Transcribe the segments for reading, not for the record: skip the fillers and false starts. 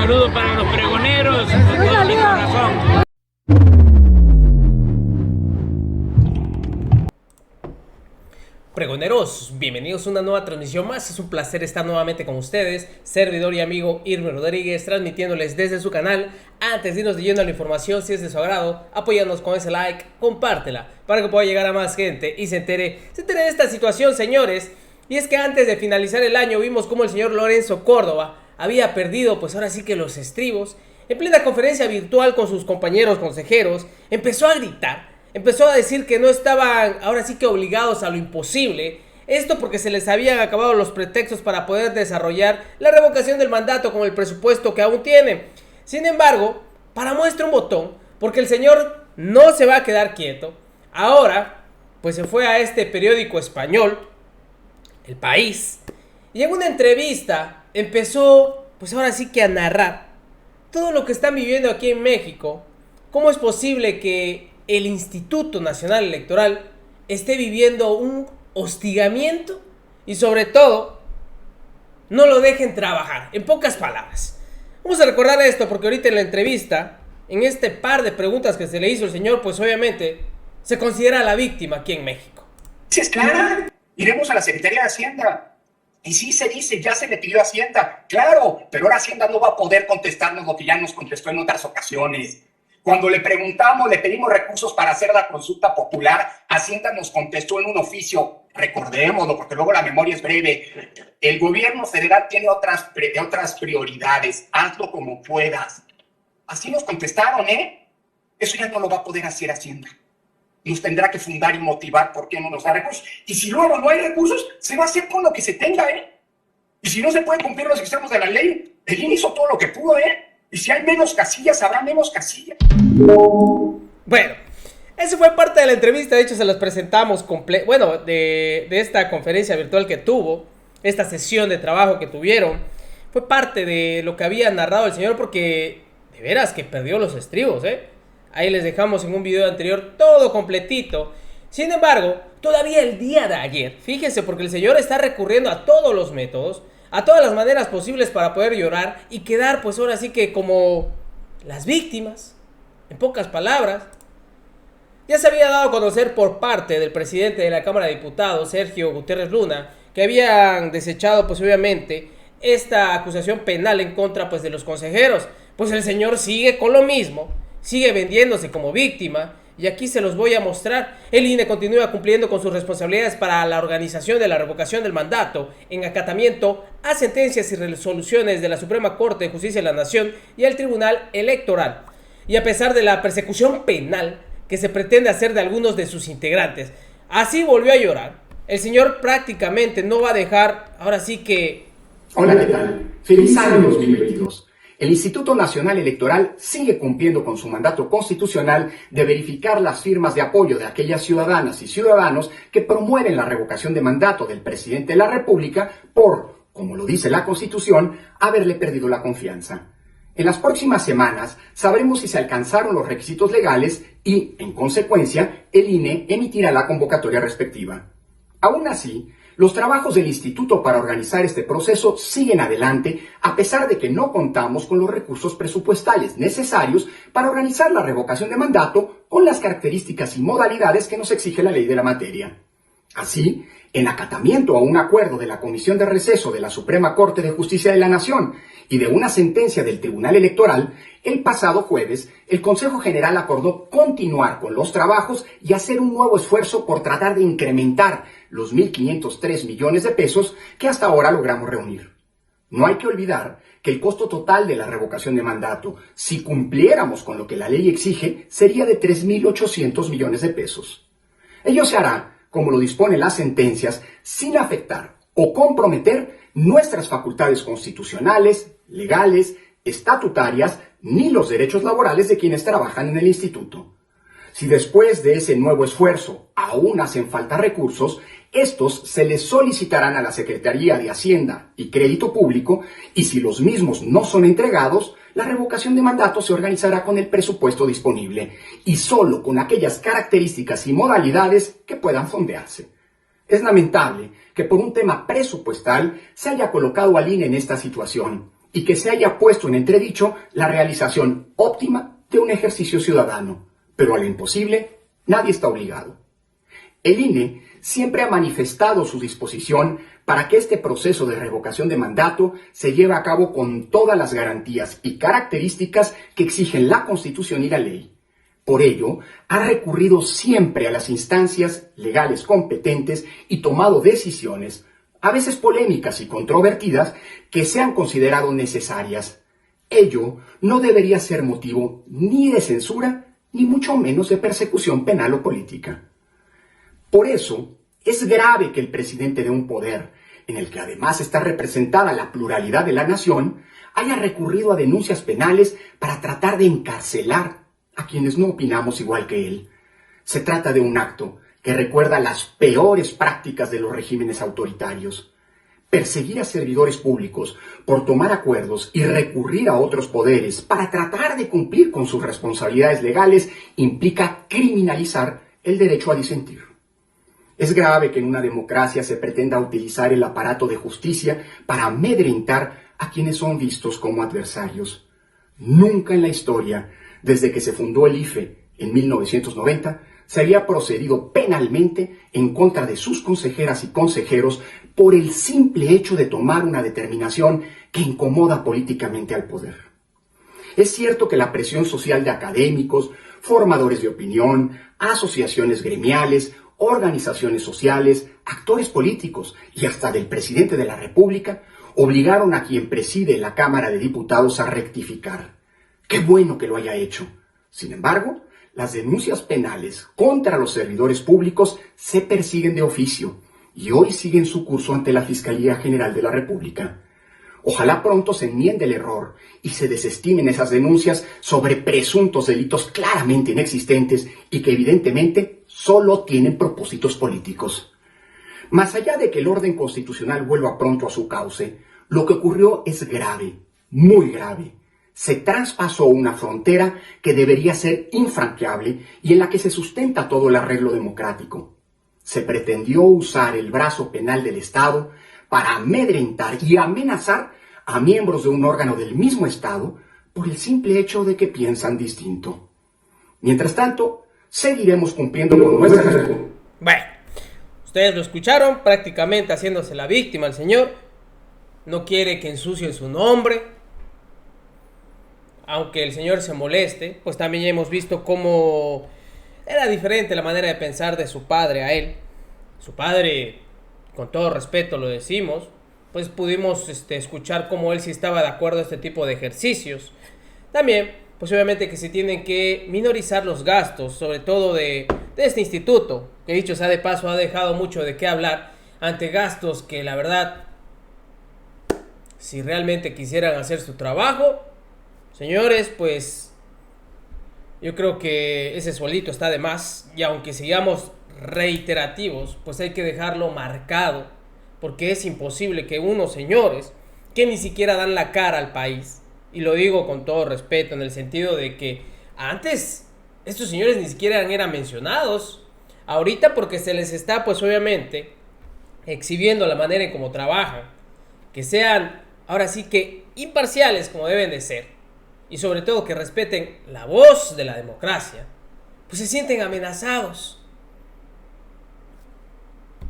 saludo para los pregoneros, con todo mi corazón. Pregoneros, bienvenidos a una nueva transmisión más. Es un placer estar nuevamente con ustedes, servidor y amigo Irme Rodríguez, transmitiéndoles desde su canal. Antes de irnos leyendo la información, si es de su agrado, apóyanos con ese like, compártela para que pueda llegar a más gente y se entere de esta situación, señores. Y es que antes de finalizar el año vimos como el señor Lorenzo Córdoba había perdido, pues ahora sí que los estribos. En plena conferencia virtual con sus compañeros consejeros, empezó a gritar, empezó a decir que no estaban ahora sí que obligados a lo imposible. Esto porque se les habían acabado los pretextos para poder desarrollar la revocación del mandato con el presupuesto que aún tienen. Sin embargo, para muestra un botón, porque el señor no se va a quedar quieto. Ahora, pues se fue a este periódico español, El País, y en una entrevista empezó, pues ahora sí que a narrar todo lo que están viviendo aquí en México. ¿Cómo es posible que el Instituto Nacional Electoral esté viviendo un hostigamiento y sobre todo no lo dejen trabajar? En pocas palabras, vamos a recordar esto porque ahorita en la entrevista, en este par de preguntas que se le hizo al señor, pues obviamente se considera la víctima aquí en México. Si es clara, iremos a la Secretaría de Hacienda. Y sí se dice, ya se le pidió a Hacienda. Claro, pero ahora Hacienda no va a poder contestarnos lo que ya nos contestó en otras ocasiones. Cuando le preguntamos, le pedimos recursos para hacer la consulta popular, Hacienda nos contestó en un oficio, recordémoslo, porque luego la memoria es breve. El gobierno federal tiene otras prioridades, hazlo como puedas. Así nos contestaron, ¿eh? Eso ya no lo va a poder hacer Hacienda. Nos tendrá que fundar y motivar por qué no nos da recursos. Y si luego no hay recursos, se va a hacer con lo que se tenga, ¿eh? Y si no se puede cumplir los extremos de la ley, el INE hizo todo lo que pudo, ¿eh? Y si hay menos casillas, habrá menos casillas. Bueno, eso fue parte de la entrevista. De hecho, se las presentamos de esta conferencia virtual que tuvo, esta sesión de trabajo que tuvieron. Fue parte de lo que había narrado el señor, porque de veras que perdió los estribos, ¿eh? Ahí les dejamos en un video anterior todo completito. Sin embargo, todavía el día de ayer, fíjense, porque el señor está recurriendo a todos los métodos, a todas las maneras posibles para poder llorar y quedar, pues ahora sí que como las víctimas, en pocas palabras. Ya se había dado a conocer por parte del presidente de la Cámara de Diputados, Sergio Gutiérrez Luna, que habían desechado, pues obviamente, esta acusación penal en contra, pues, de los consejeros. Pues el señor sigue con lo mismo, sigue vendiéndose como víctima. Y aquí se los voy a mostrar. El INE continúa cumpliendo con sus responsabilidades para la organización de la revocación del mandato en acatamiento a sentencias y resoluciones de la Suprema Corte de Justicia de la Nación y el Tribunal Electoral. Y a pesar de la persecución penal que se pretende hacer de algunos de sus integrantes, así volvió a llorar. El señor prácticamente no va a dejar, ahora sí que... Hola, ¿qué tal? Feliz año 2022. El Instituto Nacional Electoral sigue cumpliendo con su mandato constitucional de verificar las firmas de apoyo de aquellas ciudadanas y ciudadanos que promueven la revocación de mandato del presidente de la República por, como lo dice la Constitución, haberle perdido la confianza. En las próximas semanas sabremos si se alcanzaron los requisitos legales y, en consecuencia, el INE emitirá la convocatoria respectiva. Aún así, los trabajos del Instituto para organizar este proceso siguen adelante a pesar de que no contamos con los recursos presupuestales necesarios para organizar la revocación de mandato con las características y modalidades que nos exige la ley de la materia. Así, en acatamiento a un acuerdo de la Comisión de Receso de la Suprema Corte de Justicia de la Nación y de una sentencia del Tribunal Electoral, el pasado jueves, el Consejo General acordó continuar con los trabajos y hacer un nuevo esfuerzo por tratar de incrementar los 1.503 millones de pesos que hasta ahora logramos reunir. No hay que olvidar que el costo total de la revocación de mandato, si cumpliéramos con lo que la ley exige, sería de 3.800 millones de pesos. Ello se hará, como lo disponen las sentencias, sin afectar o comprometer nuestras facultades constitucionales, legales, estatutarias, ni los derechos laborales de quienes trabajan en el instituto. Si después de ese nuevo esfuerzo aún hacen falta recursos, estos se les solicitarán a la Secretaría de Hacienda y Crédito Público y si los mismos no son entregados, la revocación de mandato se organizará con el presupuesto disponible y solo con aquellas características y modalidades que puedan fondearse. Es lamentable que por un tema presupuestal se haya colocado al INE en esta situación y que se haya puesto en entredicho la realización óptima de un ejercicio ciudadano. Pero a lo imposible, nadie está obligado. El INE siempre ha manifestado su disposición para que este proceso de revocación de mandato se lleve a cabo con todas las garantías y características que exigen la Constitución y la ley. Por ello, ha recurrido siempre a las instancias legales competentes y tomado decisiones, a veces polémicas y controvertidas, que se han considerado necesarias. Ello no debería ser motivo ni de censura, ni mucho menos de persecución penal o política. Por eso, es grave que el presidente de un poder, en el que además está representada la pluralidad de la nación, haya recurrido a denuncias penales para tratar de encarcelar a quienes no opinamos igual que él. Se trata de un acto que recuerda las peores prácticas de los regímenes autoritarios. Perseguir a servidores públicos por tomar acuerdos y recurrir a otros poderes para tratar de cumplir con sus responsabilidades legales implica criminalizar el derecho a disentir. Es grave que en una democracia se pretenda utilizar el aparato de justicia para amedrentar a quienes son vistos como adversarios. Nunca en la historia, desde que se fundó el IFE en 1990, se había procedido penalmente en contra de sus consejeras y consejeros por el simple hecho de tomar una determinación que incomoda políticamente al poder. Es cierto que la presión social de académicos, formadores de opinión, asociaciones gremiales, organizaciones sociales, actores políticos y hasta del presidente de la República obligaron a quien preside la Cámara de Diputados a rectificar. ¡Qué bueno que lo haya hecho! Sin embargo, las denuncias penales contra los servidores públicos se persiguen de oficio y hoy siguen su curso ante la Fiscalía General de la República. Ojalá pronto se enmiende el error y se desestimen esas denuncias sobre presuntos delitos claramente inexistentes y que evidentemente solo tienen propósitos políticos. Más allá de que el orden constitucional vuelva pronto a su cauce, lo que ocurrió es grave, muy grave. Se traspasó una frontera que debería ser infranqueable y en la que se sustenta todo el arreglo democrático. Se pretendió usar el brazo penal del Estado para amedrentar y amenazar a miembros de un órgano del mismo Estado por el simple hecho de que piensan distinto. Mientras tanto, seguiremos cumpliendo con nuestra responsabilidad. Bueno, ustedes lo escucharon, prácticamente haciéndose la víctima el señor. No quiere que ensucien su nombre. Aunque el señor se moleste, pues también ya hemos visto cómo era diferente la manera de pensar de su padre a él. Su padre, con todo respeto lo decimos, pues pudimos escuchar cómo él sí estaba de acuerdo a este tipo de ejercicios. También, pues obviamente que se tienen que minorizar los gastos, sobre todo de este instituto, que dicho sea de paso ha dejado mucho de qué hablar ante gastos que la verdad, si realmente quisieran hacer su trabajo, señores, pues yo creo que ese suelito está de más. Y aunque sigamos reiterativos, pues hay que dejarlo marcado, porque es imposible que unos señores que ni siquiera dan la cara al país, y lo digo con todo respeto en el sentido de que antes estos señores ni siquiera eran mencionados, ahorita porque se les está pues obviamente exhibiendo la manera en cómo trabajan, que sean ahora sí que imparciales como deben de ser, y sobre todo que respeten la voz de la democracia, pues se sienten amenazados.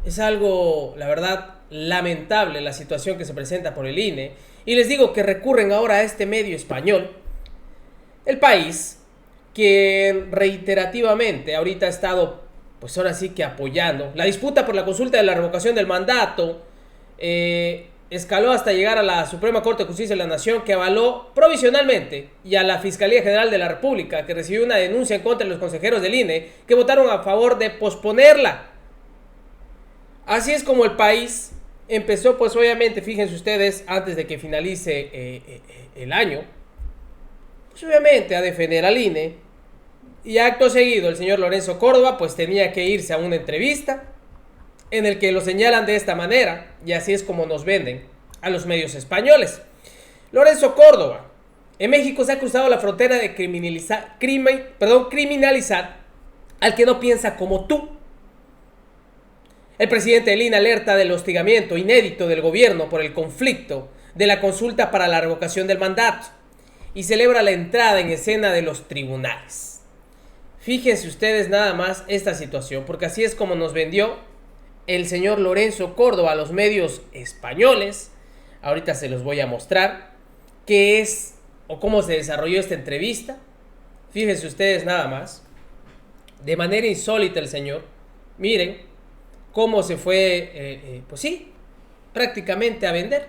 Es algo, la verdad, lamentable la situación que se presenta por el INE. Y les digo que recurren ahora a este medio español, El País, que reiterativamente ahorita ha estado, pues ahora sí que apoyando la disputa por la consulta de la revocación del mandato. Escaló hasta llegar a la Suprema Corte de Justicia de la Nación, que avaló provisionalmente, y a la Fiscalía General de la República, que recibió una denuncia en contra de los consejeros del INE, que votaron a favor de posponerla. Así es como El País empezó, pues obviamente, fíjense ustedes, antes de que finalice el año, pues obviamente a defender al INE, y acto seguido el señor Lorenzo Córdoba pues tenía que irse a una entrevista en el que lo señalan de esta manera, y así es como nos venden a los medios españoles. Lorenzo Córdoba: en México se ha cruzado la frontera de criminalizar al que no piensa como tú. El presidente del INE alerta del hostigamiento inédito del gobierno por el conflicto de la consulta para la revocación del mandato y celebra la entrada en escena de los tribunales. Fíjense ustedes nada más esta situación, porque así es como nos vendió el señor Lorenzo Córdoba a los medios españoles. Ahorita se los voy a mostrar qué es o cómo se desarrolló esta entrevista. Fíjense ustedes nada más, de manera insólita el señor, miren cómo se fue, pues sí, prácticamente a vender.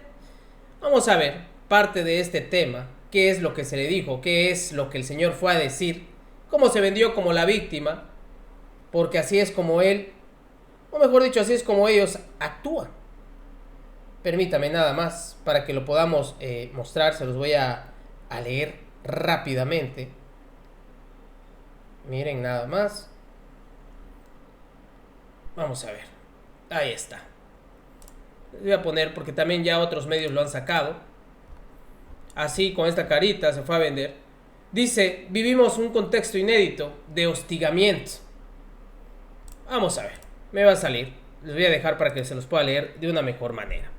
Vamos a ver parte de este tema, qué es lo que se le dijo, qué es lo que el señor fue a decir, cómo se vendió como la víctima, porque así es como él, o mejor dicho, así es como ellos actúan. Permítame nada más para que lo podamos mostrar, se los voy a leer rápidamente. Miren nada más. Vamos a ver. Ahí está. Les voy a poner porque también ya otros medios lo han sacado. Así, con esta carita, se fue a vender. Dice, vivimos un contexto inédito de hostigamiento. Vamos a ver. Me va a salir. Les voy a dejar para que se los pueda leer de una mejor manera.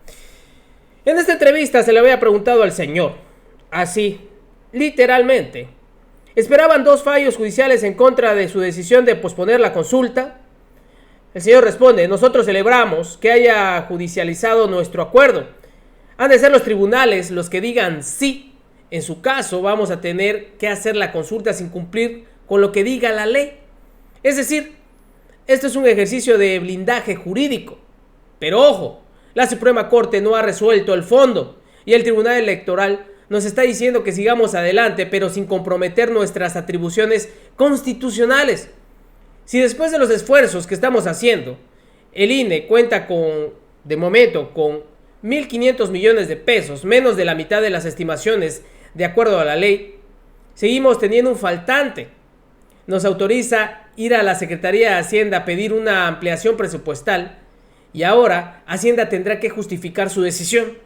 En esta entrevista se le había preguntado al señor, así, literalmente, ¿esperaban 2 fallos judiciales en contra de su decisión de posponer la consulta? El señor responde, nosotros celebramos que haya judicializado nuestro acuerdo. Han de ser los tribunales los que digan sí. En su caso, vamos a tener que hacer la consulta sin cumplir con lo que diga la ley. Es decir, esto es un ejercicio de blindaje jurídico. Pero ojo, la Suprema Corte no ha resuelto el fondo y el Tribunal Electoral nos está diciendo que sigamos adelante, pero sin comprometer nuestras atribuciones constitucionales. Si después de los esfuerzos que estamos haciendo, el INE cuenta de momento, con 1.500 millones de pesos, menos de la mitad de las estimaciones de acuerdo a la ley, seguimos teniendo un faltante. Nos autoriza ir a la Secretaría de Hacienda a pedir una ampliación presupuestal y ahora Hacienda tendrá que justificar su decisión.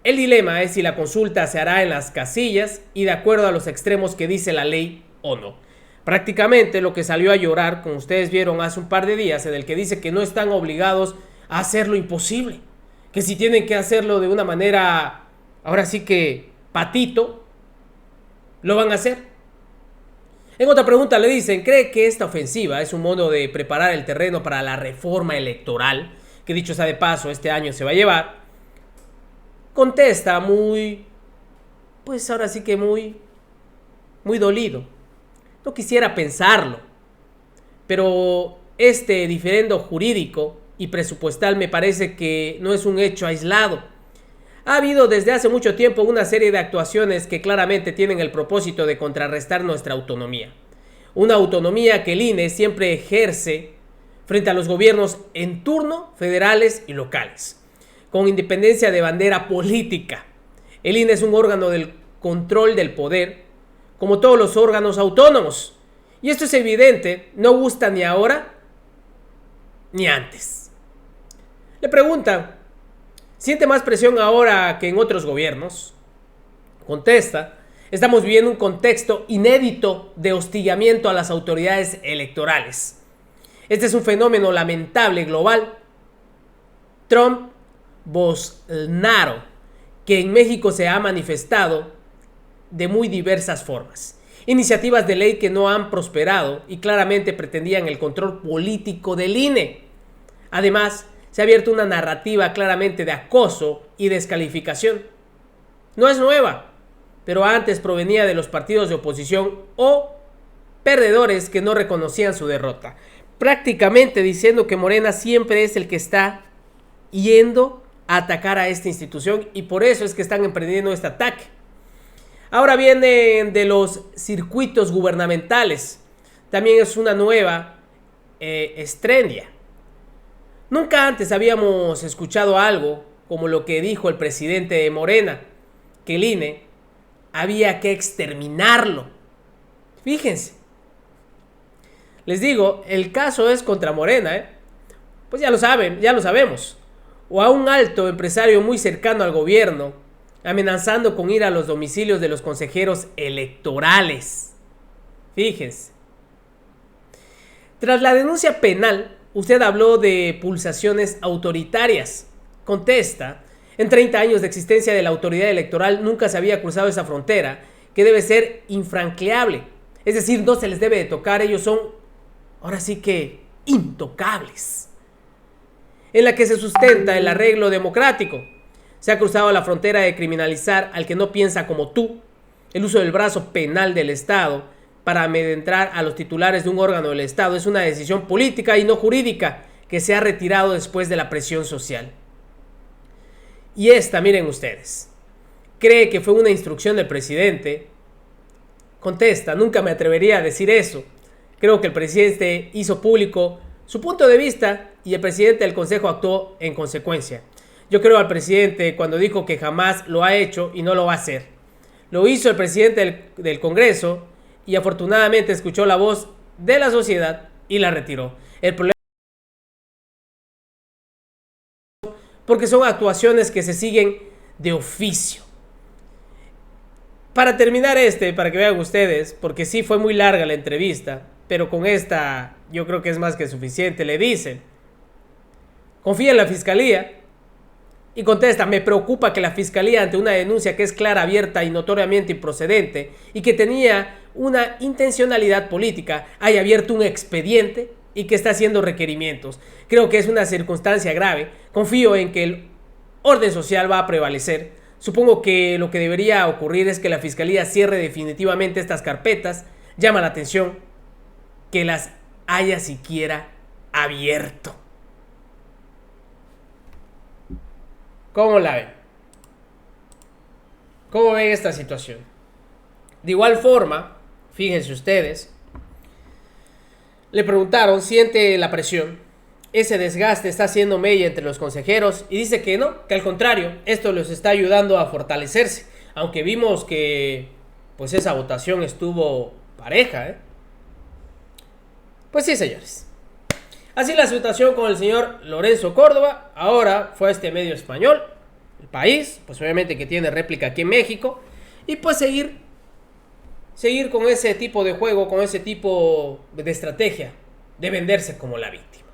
El dilema es si la consulta se hará en las casillas y de acuerdo a los extremos que dice la ley o no. Prácticamente lo que salió a llorar, como ustedes vieron hace un par de días, en el que dice que no están obligados a hacer lo imposible, que si tienen que hacerlo de una manera, ahora sí que patito, lo van a hacer. En otra pregunta le dicen, ¿cree que esta ofensiva es un modo de preparar el terreno para la reforma electoral, que dicho sea de paso, este año se va a llevar? Contesta muy, pues ahora sí que muy dolido. No quisiera pensarlo, pero este diferendo jurídico y presupuestal me parece que no es un hecho aislado. Ha habido desde hace mucho tiempo una serie de actuaciones que claramente tienen el propósito de contrarrestar nuestra autonomía. Una autonomía que el INE siempre ejerce frente a los gobiernos en turno, federales y locales, con independencia de bandera política. El INE es un órgano del control del poder, como todos los órganos autónomos. Y esto es evidente, no gusta ni ahora ni antes. Le preguntan, ¿siente más presión ahora que en otros gobiernos? Contesta, estamos viviendo un contexto inédito de hostigamiento a las autoridades electorales. Este es un fenómeno lamentable global. Trump, Bolsonaro, que en México se ha manifestado de muy diversas formas. Iniciativas de ley que no han prosperado y claramente pretendían el control político del INE. Además, se ha abierto una narrativa claramente de acoso y descalificación. No es nueva, pero antes provenía de los partidos de oposición o perdedores que no reconocían su derrota. Prácticamente diciendo que Morena siempre es el que está yendo a atacar a esta institución y por eso es que están emprendiendo este ataque. Ahora vienen de los circuitos gubernamentales. También es una nueva estrendia. Nunca antes habíamos escuchado algo como lo que dijo el presidente de Morena, que el INE había que exterminarlo. Fíjense. Les digo, el caso es contra Morena, Pues ya lo saben, ya lo sabemos. O a un alto empresario muy cercano al gobierno, amenazando con ir a los domicilios de los consejeros electorales. Fíjense. Tras la denuncia penal, usted habló de pulsaciones autoritarias. Contesta, En 30 años de existencia de la autoridad electoral nunca se había cruzado esa frontera que debe ser infranqueable. Es decir, no se les debe de tocar, ellos son, ahora sí que, intocables. En la que se sustenta el arreglo democrático. Se ha cruzado la frontera de criminalizar al que no piensa como tú, el uso del brazo penal del Estado para amedrentar a los titulares de un órgano del Estado es una decisión política y no jurídica que se ha retirado después de la presión social. Y esta, miren ustedes, cree que fue una instrucción del presidente. Contesta, nunca me atrevería a decir eso. Creo que el presidente hizo público su punto de vista y el presidente del Consejo actuó en consecuencia. Yo creo al presidente cuando dijo que jamás lo ha hecho y no lo va a hacer. Lo hizo el presidente del Congreso y afortunadamente escuchó la voz de la sociedad y la retiró. El problema porque son actuaciones que se siguen de oficio. Para terminar para que vean ustedes, porque sí fue muy larga la entrevista, pero con esta yo creo que es más que suficiente, le dicen, confía en la fiscalía, y contesta, me preocupa que la fiscalía ante una denuncia que es clara, abierta y notoriamente improcedente, y que tenía una intencionalidad política, haya abierto un expediente y que está haciendo requerimientos. Creo que es una circunstancia grave, confío en que el orden social va a prevalecer. Supongo que lo que debería ocurrir es que la fiscalía cierre definitivamente estas carpetas. Llama la atención que las haya siquiera abierto. ¿Cómo la ven? ¿Cómo ven esta situación? De igual forma, fíjense ustedes, le preguntaron, ¿siente la presión? Ese desgaste está haciendo mella entre los consejeros y dice que no, que al contrario, esto los está ayudando a fortalecerse, aunque vimos que pues esa votación estuvo pareja, Pues sí, señores. Así la situación con el señor Lorenzo Córdoba. Ahora fue a este medio español, El País, pues obviamente que tiene réplica aquí en México, y pues seguir con ese tipo de juego, con ese tipo de estrategia de venderse como la víctima.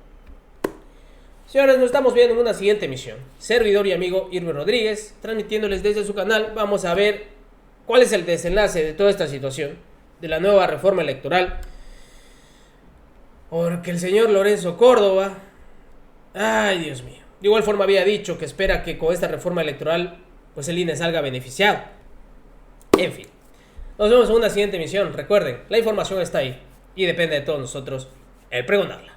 Señores, nos estamos viendo en una siguiente emisión. Servidor y amigo Irving Rodríguez, transmitiéndoles desde su canal. Vamos a ver cuál es el desenlace de toda esta situación, de la nueva reforma electoral. Porque el señor Lorenzo Córdoba, ay Dios mío, de igual forma había dicho que espera que con esta reforma electoral pues el INE salga beneficiado. En fin, nos vemos en una siguiente emisión. Recuerden, la información está ahí y depende de todos nosotros el pregonarla.